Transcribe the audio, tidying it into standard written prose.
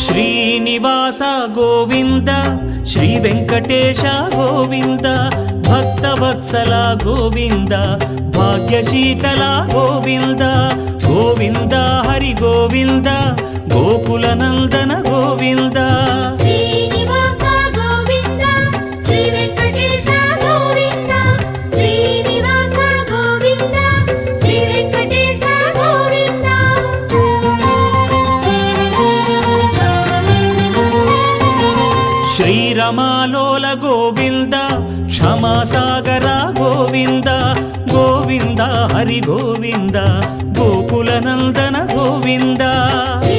Srinivasa Govinda Shri Venkatesha Govinda Bhaktavatsala Govinda భాగ్యశీతల Govinda Govinda Hari Govinda Gokula Nandana Govinda Srinivasa Govinda Shri Venkatesha Govinda Srinivasa Govinda Shri Venkatesha Govinda శ్రీరమాలోల Govinda క్షమాసాగర Govinda Govinda Hari Govinda Gokula Nandana Govinda Shri